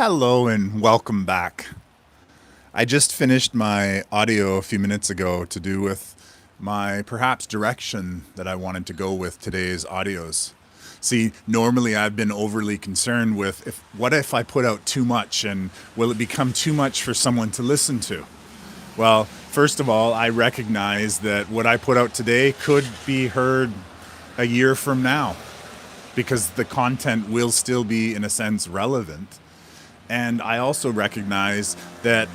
Hello and welcome back. I just finished my audio a few minutes ago to do with my perhaps direction that I wanted to go with today's audios. See, normally I've been overly concerned with what if I put out too much and will it become too much for someone to listen to? Well, first of all, I recognize that what I put out today could be heard a year from now because the content will still be, in a sense, relevant. And I also recognize that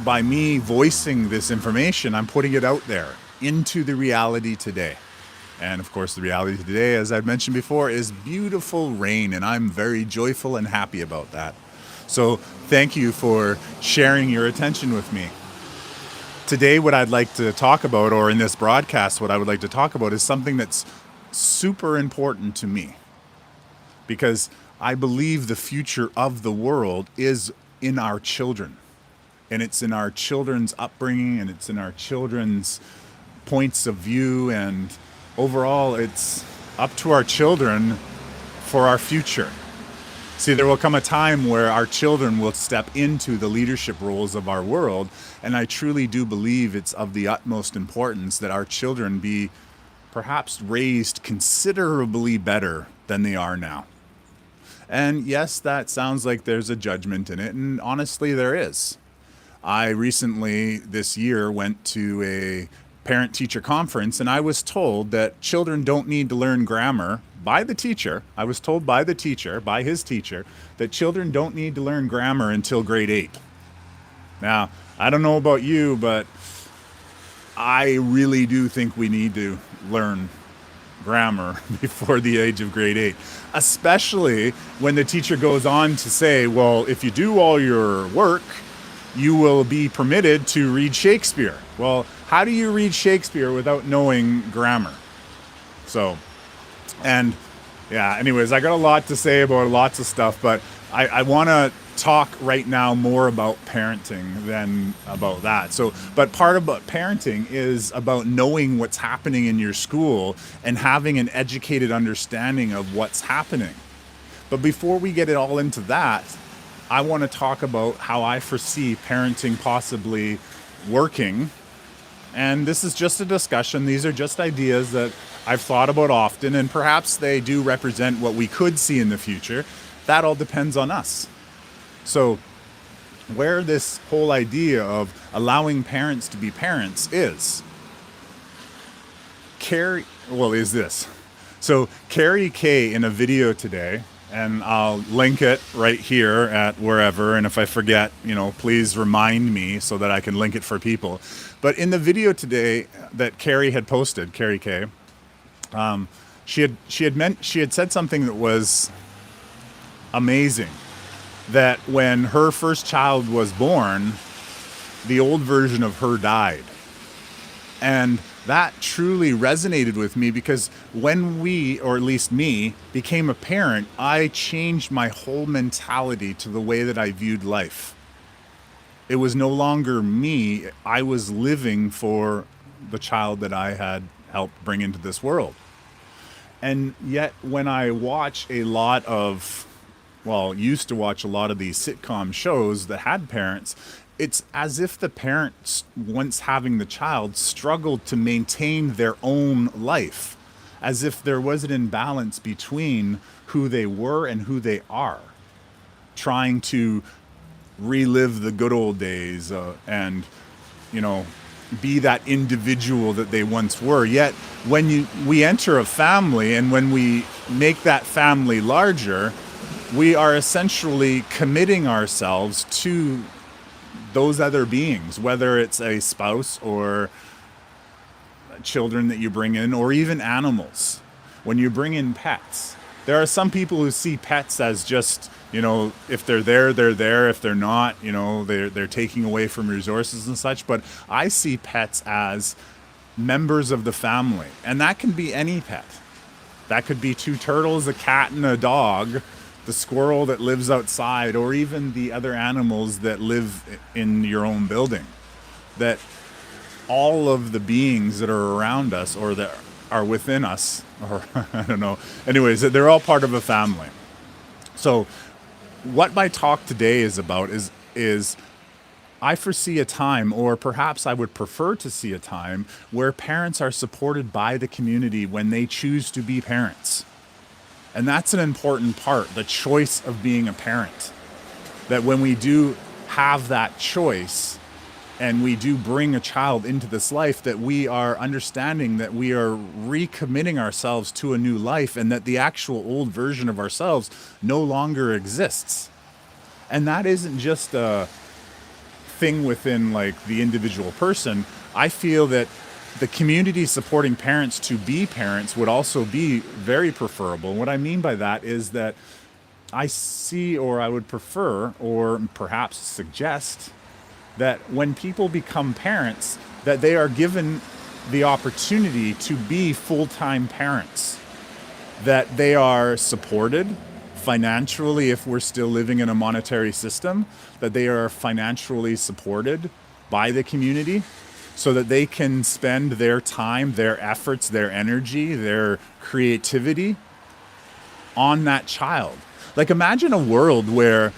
by me voicing this information, I'm putting it out there into the reality today. And of course, the reality today, as I've mentioned before, is beautiful rain, and I'm very joyful and happy about that. So thank you for sharing your attention with me. Today, what I'd like to talk about, or in this broadcast, what I would like to talk about is something that's super important to me. Because I believe the future of the world is in our children. And it's in our children's upbringing, and it's in our children's points of view, and overall it's up to our children for our future. See, there will come a time where our children will step into the leadership roles of our world, and I truly do believe it's of the utmost importance that our children be perhaps raised considerably better than they are now. And yes, that sounds like there's a judgment in it, and honestly, there is. I recently, this year, went to a parent-teacher conference, and I was told that children don't need to learn grammar by the teacher. I was told by the teacher, by his teacher, that children don't need to learn grammar until grade 8. Now, I don't know about you, but I really do think we need to learn grammar before the age of grade 8, especially when the teacher goes on to say, well, if you do all your work, you will be permitted to read Shakespeare. Well, how do you read Shakespeare without knowing grammar? So, and yeah, anyways, I got a lot to say about lots of stuff, but I want to talk right now more about parenting than about that. So, but part about parenting is about knowing what's happening in your school and having an educated understanding of what's happening. But before we get it all into that, I want to talk about how I foresee parenting possibly working. And this is just a discussion. These are just ideas that I've thought about often, and perhaps they do represent what we could see in the future. That all depends on us. So where this whole idea of allowing parents to be parents is this. So Carrie Kay in a video today, and I'll link it right here at wherever, and if I forget, please remind me so that I can link it for people. But in the video today that Carrie had posted, Carrie Kay, she had said something that was amazing. That when her first child was born, the old version of her died. And that truly resonated with me because when we, or at least me, became a parent, I changed my whole mentality to the way that I viewed life. It was no longer me. I was living for the child that I had helped bring into this world. And yet when I watch used to watch a lot of these sitcom shows that had parents, it's as if the parents, once having the child, struggled to maintain their own life, as if there was an imbalance between who they were and who they are, trying to relive the good old days and be that individual that they once were. Yet when we enter a family, and when we make that family larger, we are essentially committing ourselves to those other beings, whether it's a spouse or children that you bring in, or even animals. When you bring in pets, there are some people who see pets as just, if they're there, they're there. If they're not, they're taking away from resources and such. But I see pets as members of the family, and that can be any pet. That could be 2 turtles, a cat, and a dog, the squirrel that lives outside, or even the other animals that live in your own building. That all of the beings that are around us, or that are within us, or I don't know. Anyways, they're all part of a family. So what my talk today is about is I foresee a time, or perhaps I would prefer to see a time, where parents are supported by the community when they choose to be parents. And that's an important part, the choice of being a parent. That when we do have that choice and we do bring a child into this life, that we are understanding that we are recommitting ourselves to a new life, and that the actual old version of ourselves no longer exists. And that isn't just a thing within like the individual person. I feel that the community supporting parents to be parents would also be very preferable. And what I mean by that is that I see, or I would prefer, or perhaps suggest, that when people become parents, that they are given the opportunity to be full-time parents, that they are supported financially if we're still living in a monetary system, that they are financially supported by the community so that they can spend their time, their efforts, their energy, their creativity on that child. Like, imagine a world where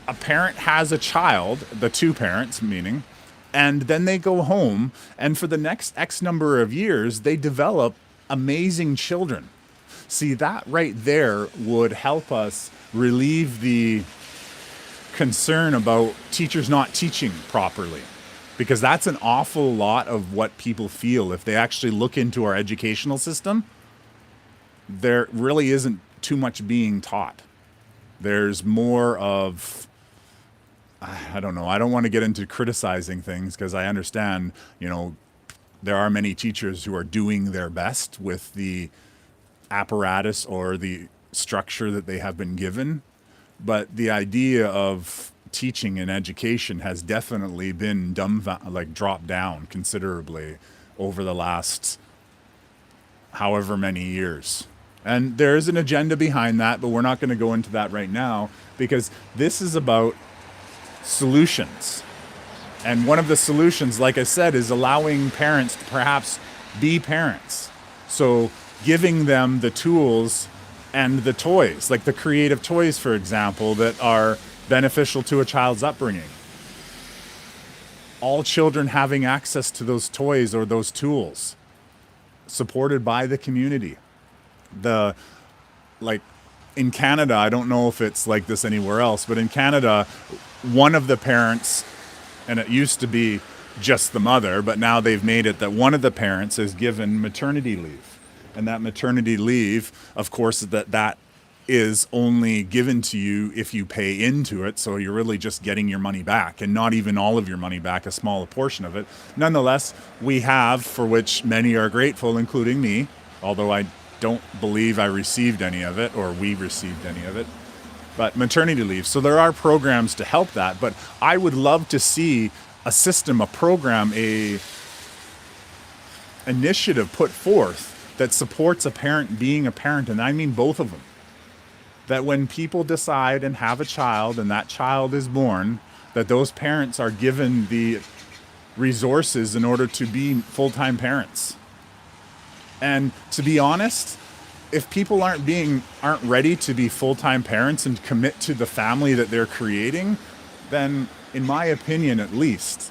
a parent has a child, the two parents meaning, and then they go home, and for the next X number of years, they develop amazing children. See, that right there would help us relieve the concern about teachers not teaching properly. Because that's an awful lot of what people feel. If they actually look into our educational system, there really isn't too much being taught. There's more of, I don't know, I don't want to get into criticizing things because I understand, there are many teachers who are doing their best with the apparatus or the structure that they have been given. But the idea of teaching and education has definitely been dropped down considerably over the last however many years. And there is an agenda behind that, but we're not going to go into that right now because this is about solutions. And one of the solutions, like I said, is allowing parents to perhaps be parents. So giving them the tools and the toys, like the creative toys, for example, that are beneficial to a child's upbringing. All children having access to those toys or those tools, supported by the community. In Canada, I don't know if it's like this anywhere else, but in Canada, one of the parents, and it used to be just the mother, but now they've made it that one of the parents is given maternity leave. And that maternity leave, of course, that is only given to you if you pay into it. So you're really just getting your money back, and not even all of your money back, a small portion of it. Nonetheless, we have, for which many are grateful, including me, although I don't believe I received any of it, or we received any of it, but maternity leave. So there are programs to help that, but I would love to see a system, a program, a initiative put forth that supports a parent being a parent, and I mean both of them. That when people decide and have a child and that child is born, that those parents are given the resources in order to be full-time parents. And to be honest, if people aren't ready to be full-time parents and commit to the family that they're creating, then in my opinion at least,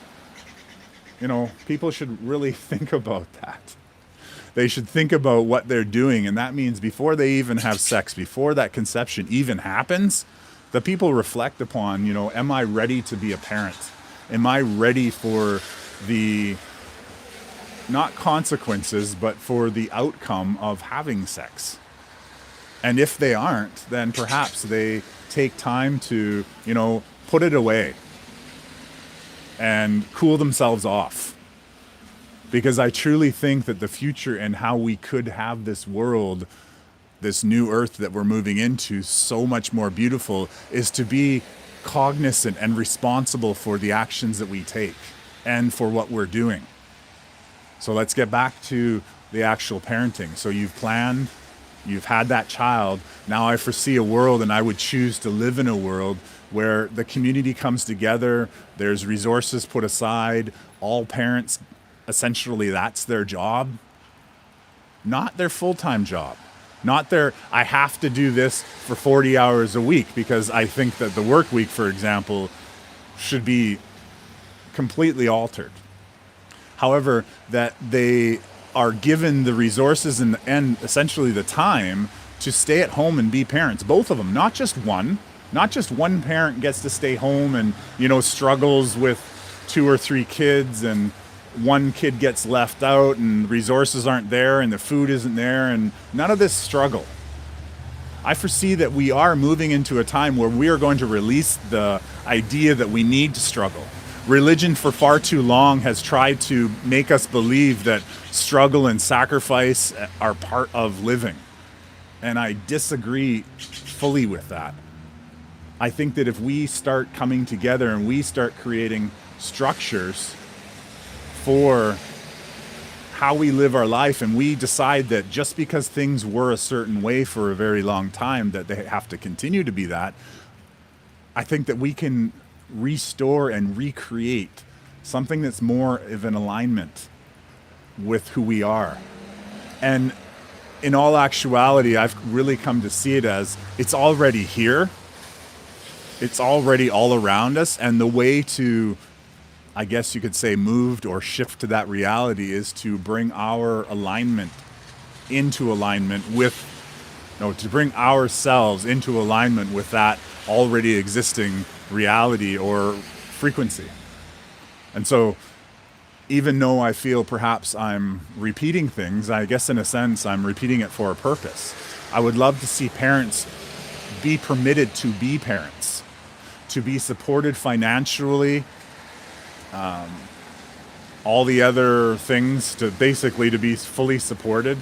people should really think about that. They should think about what they're doing, and that means before they even have sex, before that conception even happens, the people reflect upon, am I ready to be a parent? Am I ready for the, not consequences, but for the outcome of having sex? And if they aren't, then perhaps they take time to, put it away and cool themselves off. Because I truly think that the future and how we could have this world, this new earth that we're moving into, so much more beautiful, is to be cognizant and responsible for the actions that we take and for what we're doing. So let's get back to the actual parenting. So you've planned, you've had that child. Now I foresee a world, and I would choose to live in a world where the community comes together, there's resources put aside, all parents, essentially that's their job, not their full-time job. Not I have to do this for 40 hours a week, because I think that the work week, for example, should be completely altered. However, that they are given the resources and essentially the time to stay at home and be parents, both of them, not just one. Not just one parent gets to stay home and, struggles with 2 or 3 kids, and one kid gets left out and resources aren't there and the food isn't there, and none of this struggle. I foresee that we are moving into a time where we are going to release the idea that we need to struggle. Religion for far too long has tried to make us believe that struggle and sacrifice are part of living. And I disagree fully with that. I think that if we start coming together and we start creating structures for how we live our life, and we decide that just because things were a certain way for a very long time, that they have to continue to be that, I think that we can restore and recreate something that's more of an alignment with who we are. And in all actuality, I've really come to see it as it's already here. It's already all around us. And the way to, I guess you could say, moved or shift to that reality is to bring our alignment into alignment with, to bring ourselves into alignment with that already existing reality or frequency. And so even though I feel perhaps I'm repeating things, I guess in a sense I'm repeating it for a purpose. I would love to see parents be permitted to be parents, to be supported financially, all the other things, to basically to be fully supported,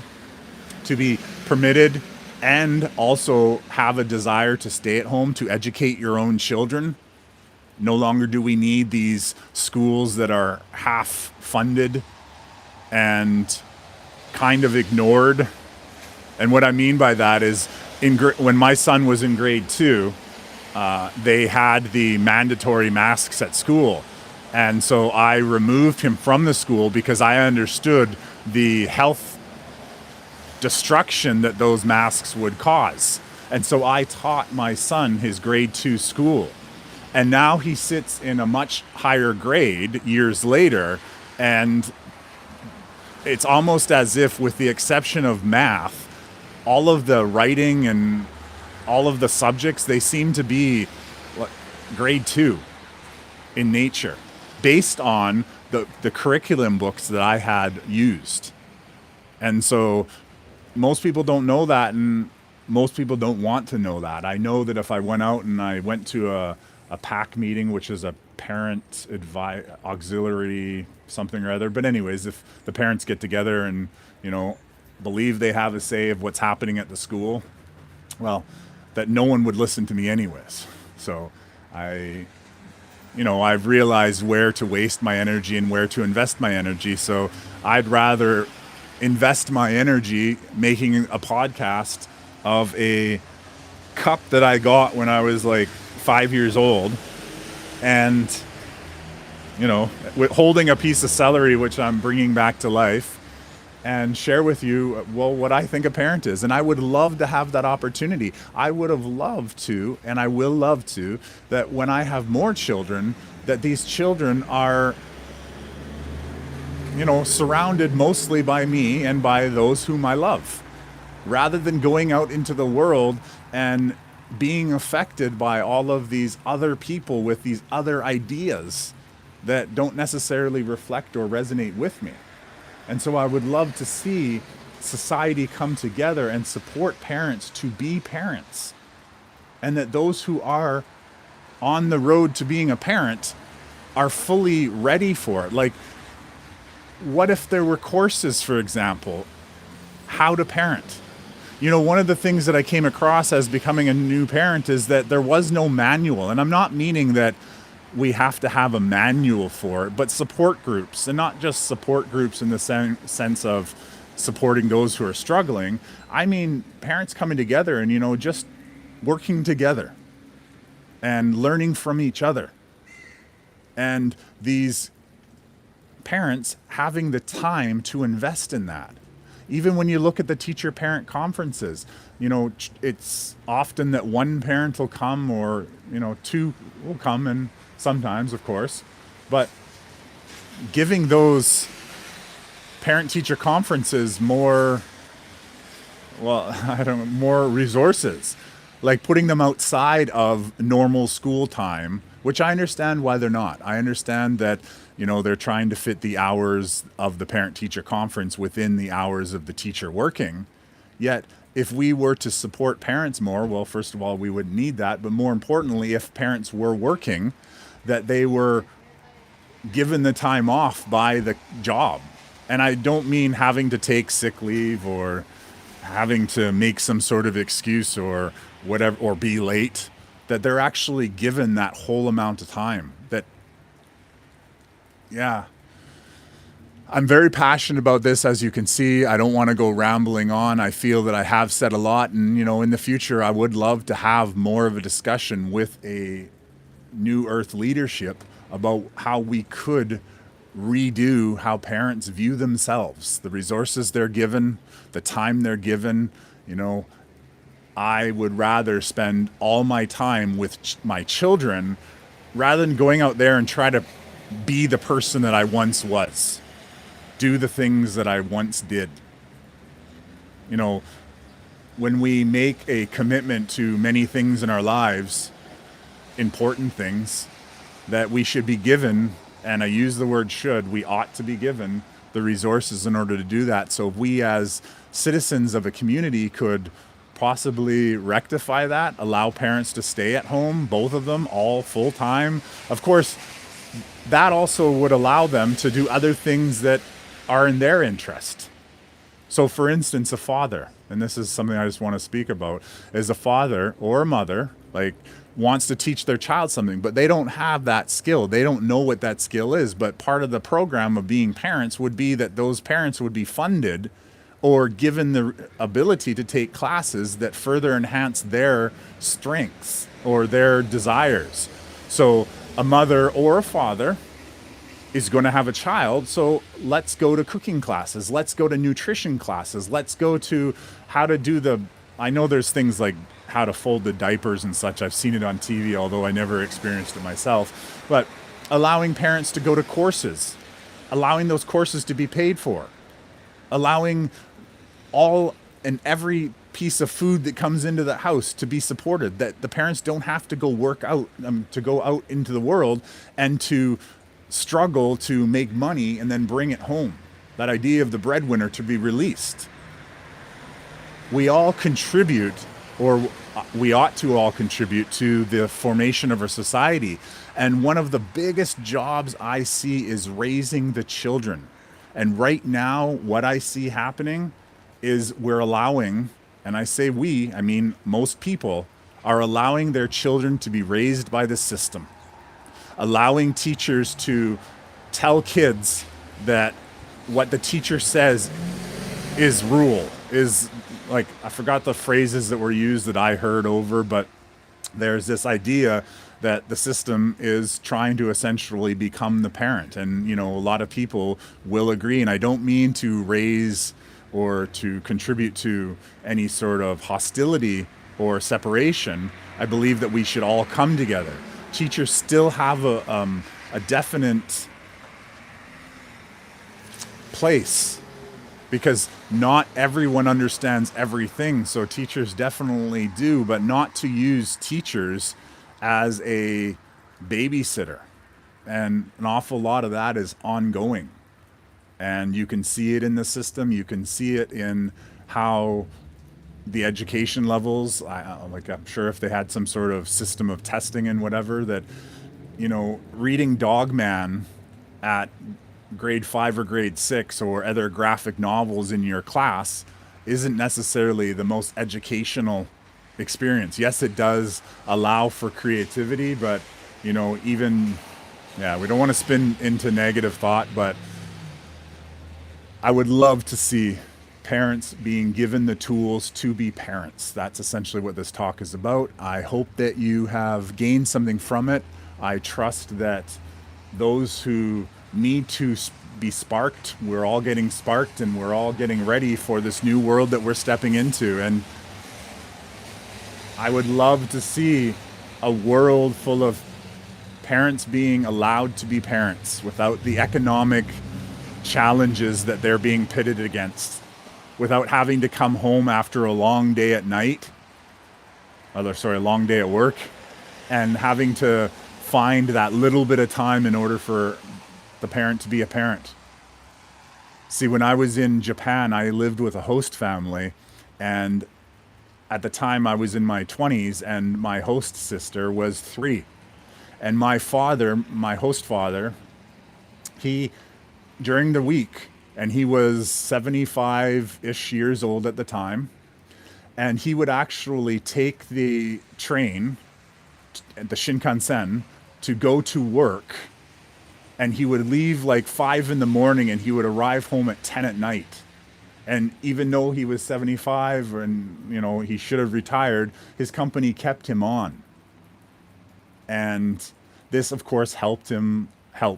to be permitted, and also have a desire to stay at home, to educate your own children. No longer do we need these schools that are half funded and kind of ignored. And what I mean by that is, when my son was in grade 2, they had the mandatory masks at school. And so I removed him from the school because I understood the health destruction that those masks would cause. And so I taught my son his grade 2 school. And now he sits in a much higher grade years later, and it's almost as if, with the exception of math, all of the writing and all of the subjects, they seem to be grade 2 in nature, based on the curriculum books that I had used. And so most people don't know that, and most people don't want to know that. I know that if I went out and I went to a PAC meeting, which is a parent auxiliary something or other. But anyways, if the parents get together and, believe they have a say of what's happening at the school, well, that no one would listen to me anyways. So I've realized where to waste my energy and where to invest my energy. So I'd rather invest my energy making a podcast of a cup that I got when I was like 5 years old, and holding a piece of celery, which I'm bringing back to life, and share with you what I think a parent is. And I would love to have that opportunity. I would have loved to, and I will love to, that when I have more children, that these children are surrounded mostly by me and by those whom I love, rather than going out into the world and being affected by all of these other people with these other ideas that don't necessarily reflect or resonate with me. And so I would love to see society come together and support parents to be parents, and that those who are on the road to being a parent are fully ready for it. Like, what if there were courses, for example, how to parent? One of the things that I came across as becoming a new parent is that there was no manual. And I'm not meaning that we have to have a manual for it, but support groups, and not just support groups in the sense of supporting those who are struggling. I mean, parents coming together and, just working together and learning from each other. And these parents having the time to invest in that. Even when you look at the teacher-parent conferences, it's often that one parent will come, or two will come, and sometimes, of course, but giving those parent-teacher conferences more, well, I don't know, more resources, like putting them outside of normal school time, which I understand why they're not. I understand that, they're trying to fit the hours of the parent-teacher conference within the hours of the teacher working. Yet, if we were to support parents more, well, first of all, we wouldn't need that. But more importantly, if parents were working, that they were given the time off by the job. And I don't mean having to take sick leave or having to make some sort of excuse or whatever, or be late, that they're actually given that whole amount of time. That, yeah, I'm very passionate about this, as you can see. I don't want to go rambling on. I feel that I have said a lot, and in the future, I would love to have more of a discussion with a New Earth leadership about how we could redo how parents view themselves, the resources they're given, the time they're given. I would rather spend all my time with my children rather than going out there and try to be the person that I once was, do the things that I once did. When we make a commitment to many things in our lives, important things, that we should be given, and I use the word should, we ought to be given the resources in order to do that. So if we as citizens of a community could possibly rectify that, allow parents to stay at home, both of them, all full time, of course, that also would allow them to do other things that are in their interest. So for instance, a father, and this is something I just want to speak about, is a father or a mother, wants to teach their child something, but they don't have that skill. They don't know what that skill is. But part of the program of being parents would be that those parents would be funded or given the ability to take classes that further enhance their strengths or their desires. So a mother or a father is going to have a child, so let's go to cooking classes, let's go to nutrition classes, let's go to how to do I know there's things like how to fold the diapers and such. I've seen it on TV, although I never experienced it myself. But allowing parents to go to courses, allowing those courses to be paid for, allowing all and every piece of food that comes into the house to be supported, that the parents don't have to go work out, to go out into the world and to struggle to make money and then bring it home. That idea of the breadwinner to be released. We all contribute, or we ought to all contribute to the formation of our society. And one of the biggest jobs I see is raising the children. And right now, what I see happening is we're allowing, and I say we, I mean most people, are allowing their children to be raised by the system. Allowing teachers to tell kids that what the teacher says is rule, is I forgot the phrases that were used that I heard over, but there's this idea that the system is trying to essentially become the parent. And, a lot of people will agree. And I don't mean to raise or to contribute to any sort of hostility or separation. I believe that we should all come together. Teachers still have a definite place, because not everyone understands everything. So teachers definitely do, but not to use teachers as a babysitter. And an awful lot of that is ongoing. And you can see it in the system. You can see it in how the education levels, I'm sure if they had some sort of system of testing and whatever, that, reading Dog Man at grade 5 or grade 6 or other graphic novels in your class isn't necessarily the most educational experience. Yes, it does allow for creativity, but, we don't want to spin into negative thought, but I would love to see parents being given the tools to be parents. That's essentially what this talk is about. I hope that you have gained something from it. I trust that those who need to be sparked. We're all getting sparked, and we're all getting ready for this new world that we're stepping into. And I would love to see a world full of parents being allowed to be parents without the economic challenges that they're being pitted against, without having to come home after a long day at night, a long day at work, and having to find that little bit of time in order for the parent to be a parent. See, when I was in Japan, I lived with a host family, and at the time I was in my 20s, and my host sister was 3. And my host father, he, during the week, and he was 75-ish years old at the time, and he would actually take the train, the Shinkansen, to go to work, and he would leave like 5 in the morning, and he would arrive home at 10 at night. And even though he was 75 and, he should have retired, his company kept him on. And this, of course, helped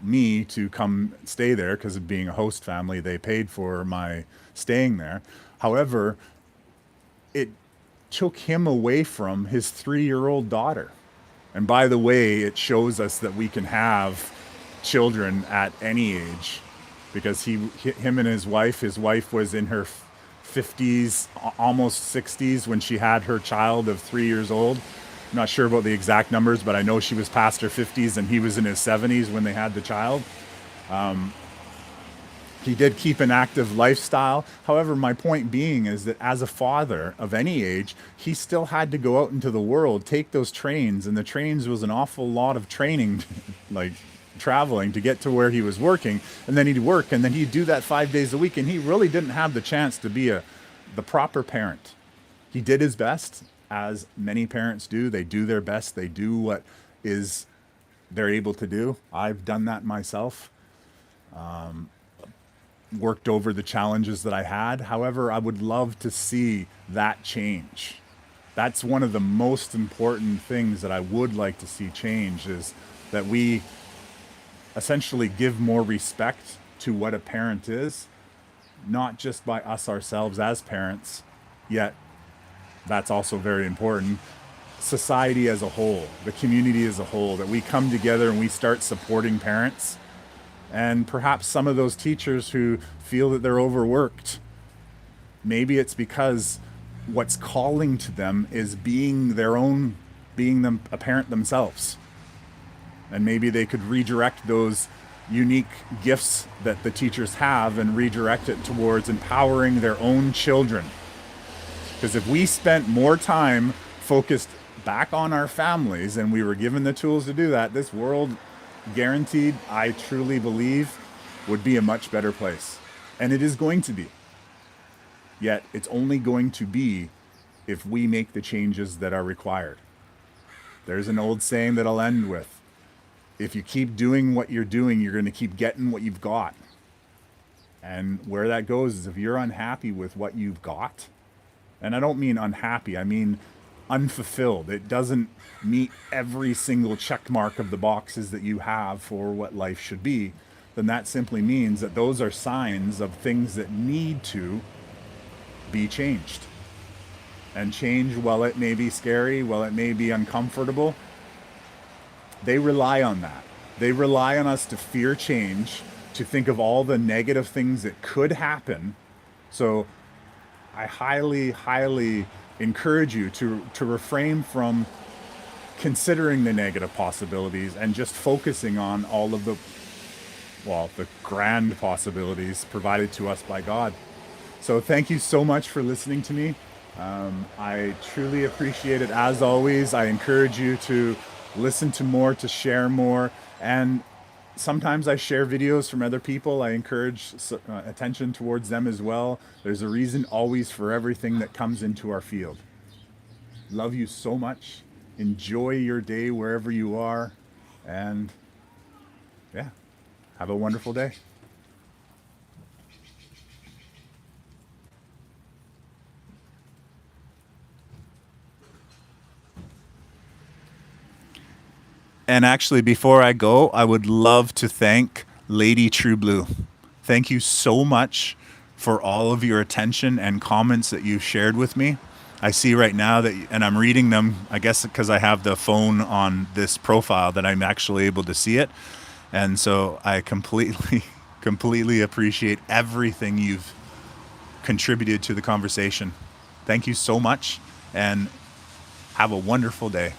me to come stay there, because of being a host family, they paid for my staying there. However, it took him away from his 3-year-old daughter. And by the way, it shows us that we can have children at any age, because him and his wife was in her 50s, almost 60s when she had her child of 3 years old. I'm not sure about the exact numbers, but I know she was past her 50s and he was in his 70s when they had the child. He did keep an active lifestyle. However, my point being is that as a father of any age, he still had to go out into the world, take those trains, and the trains was an awful lot of training, like traveling to get to where he was working, and then he'd work, and then he'd do that 5 days a week, and he really didn't have the chance to be the proper parent. He did his best, as many parents do. They do their best. They do what they're able to do. I've done that myself. Worked over the challenges that I had. However, I would love to see that change. That's one of the most important things that I would like to see change, is that we essentially give more respect to what a parent is, not just by us ourselves as parents, yet that's also very important. Society as a whole, the community as a whole, that we come together and we start supporting parents. And perhaps some of those teachers who feel that they're overworked, maybe it's because what's calling to them is being a parent themselves. And maybe they could redirect those unique gifts that the teachers have and redirect it towards empowering their own children. Because if we spent more time focused back on our families and we were given the tools to do that, this world, guaranteed, I truly believe, would be a much better place. And it is going to be. Yet it's only going to be if we make the changes that are required. There's an old saying that I'll end with. If you keep doing what you're doing, you're going to keep getting what you've got. And where that goes is, if you're unhappy with what you've got, and I don't mean unhappy, I mean unfulfilled. It doesn't meet every single check mark of the boxes that you have for what life should be, then that simply means that those are signs of things that need to be changed. And change, while it may be scary, while it may be uncomfortable, they rely on that. They rely on us to fear change, to think of all the negative things that could happen. So I highly, highly encourage you to refrain from considering the negative possibilities and just focusing on all of the grand possibilities provided to us by God. So thank you so much for listening to me. I truly appreciate it. As always, I encourage you to listen to more, to share more, and sometimes I share videos from other people. I encourage attention towards them as well. There's a reason always for everything that comes into our field. Love you so much. Enjoy your day wherever you are. And yeah, have a wonderful day. And actually, before I go, I would love to thank Lady True Blue. Thank you so much for all of your attention and comments that you've shared with me. I see right now that, and I'm reading them, I guess because I have the phone on this profile, that I'm actually able to see it. And so I completely, completely appreciate everything you've contributed to the conversation. Thank you so much, and have a wonderful day.